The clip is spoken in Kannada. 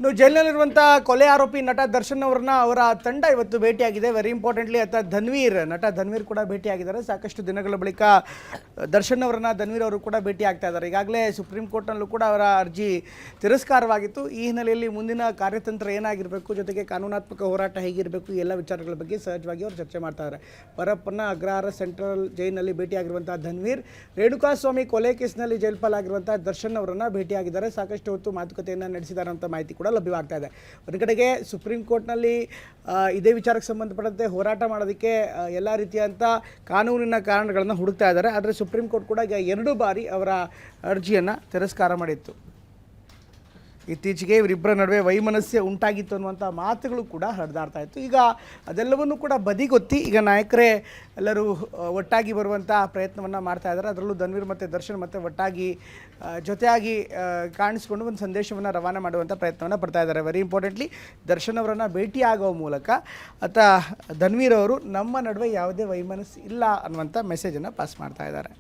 ಇನ್ನು ಜೈಲಿನಲ್ಲಿರುವಂಥ ಕೊಲೆ ಆರೋಪಿ ನಟ ದರ್ಶನ್ ಅವರನ್ನ ಅವರ ತಂಡ ಇವತ್ತು ಭೇಟಿಯಾಗಿದೆ. ವೆರಿ ಇಂಪಾರ್ಟೆಂಟ್ಲಿ ನಟ ಧನ್ವೀರ್ ಕೂಡ ಭೇಟಿಯಾಗಿದ್ದಾರೆ. ಸಾಕಷ್ಟು ದಿನಗಳ ಬಳಿಕ ದರ್ಶನ್ ಅವರನ್ನ ಧನ್ವೀರ್ ಅವರು ಕೂಡ ಭೇಟಿ ಆಗ್ತಾ ಇದ್ದಾರೆ. ಈಗಾಗಲೇ ಸುಪ್ರೀಂ ಕೋರ್ಟ್ನಲ್ಲೂ ಕೂಡ ಅವರ ಅರ್ಜಿ ತಿರಸ್ಕಾರವಾಗಿತ್ತು. ಈ ಹಿನ್ನೆಲೆಯಲ್ಲಿ ಮುಂದಿನ ಕಾರ್ಯತಂತ್ರ ಏನಾಗಿರಬೇಕು, ಜೊತೆಗೆ ಕಾನೂನಾತ್ಮಕ ಹೋರಾಟ ಹೇಗಿರಬೇಕು, ಈ ಎಲ್ಲ ವಿಚಾರಗಳ ಬಗ್ಗೆ ಸಹಜವಾಗಿ ಅವರು ಚರ್ಚೆ ಮಾಡ್ತಾ ಇದ್ದಾರೆ. ಪರಪ್ಪನ ಅಗ್ರಹಾರ ಸೆಂಟ್ರಲ್ ಜೈಲಿನಲ್ಲಿ ಭೇಟಿಯಾಗಿರುವಂಥ ಧನ್ವೀರ್, ರೇಣುಕಾಸ್ವಾಮಿ ಕೊಲೆ ಕೇಸ್ನಲ್ಲಿ ಜೈಲ್ಪಾಲಾಗಿರುವಂಥ ದರ್ಶನ್ ಅವರನ್ನು ಭೇಟಿಯಾಗಿದ್ದಾರೆ. ಸಾಕಷ್ಟು ಹೊತ್ತು ಮಾತುಕತೆಯನ್ನು ನಡೆಸಿದ್ದಾರೆ ಅಂತ ಮಾಹಿತಿ ಕೂಡ ಲಭ್ಯವಾಗ್ತಾ ಇದೆ. ಒಂದು ಕಡೆಗೆ ಸುಪ್ರೀಂ ಕೋರ್ಟ್ನಲ್ಲಿ ಇದೇ ವಿಚಾರಕ್ಕೆ ಸಂಬಂಧಪಟ್ಟಂತೆ ಹೋರಾಟ ಮಾಡೋದಕ್ಕೆ ಎಲ್ಲ ರೀತಿಯಂಥ ಕಾನೂನಿನ ಕಾರಣಗಳನ್ನು ಹುಡುಕ್ತಾ ಇದ್ದಾರೆ. ಆದರೆ ಸುಪ್ರೀಂ ಕೋರ್ಟ್ ಕೂಡ ಈಗ 2 ಬಾರಿ ಅವರ ಅರ್ಜಿಯನ್ನು ತಿರಸ್ಕಾರ ಮಾಡಿತ್ತು. ಇತ್ತೀಚೆಗೆ ಇವರಿಬ್ಬರ ನಡುವೆ ವೈಮನಸ್ಯ ಉಂಟಾಗಿತ್ತು ಅನ್ನುವಂಥ ಮಾತುಗಳು ಕೂಡ ಹರಿದಾಡ್ತಾ ಇತ್ತು. ಈಗ ಅದೆಲ್ಲವನ್ನೂ ಕೂಡ ಬದಿಗೊತ್ತಿ ಈಗ ನಾಯಕರೇ ಎಲ್ಲರೂ ಒಟ್ಟಾಗಿ ಬರುವಂಥ ಪ್ರಯತ್ನವನ್ನು ಮಾಡ್ತಾ ಇದ್ದಾರೆ. ಅದರಲ್ಲೂ ಧನ್ವೀರ್ ಮತ್ತು ದರ್ಶನ್ ಮತ್ತು ಒಟ್ಟಾಗಿ ಜೊತೆಯಾಗಿ ಕಾಣಿಸ್ಕೊಂಡು ಒಂದು ಸಂದೇಶವನ್ನು ರವಾನೆ ಮಾಡುವಂಥ ಪ್ರಯತ್ನವನ್ನು ಪಡ್ತಾ ಇದ್ದಾರೆ. ವೆರಿ ಇಂಪಾರ್ಟೆಂಟ್ಲಿ ದರ್ಶನ್ ಅವರನ್ನು ಭೇಟಿಯಾಗುವ ಮೂಲಕ ಧನ್ವೀರ್ ಅವರು ನಮ್ಮ ನಡುವೆ ಯಾವುದೇ ವೈಮನಸ್ಸು ಇಲ್ಲ ಅನ್ನುವಂಥ ಮೆಸೇಜನ್ನು ಪಾಸ್ ಮಾಡ್ತಾ ಇದ್ದಾರೆ.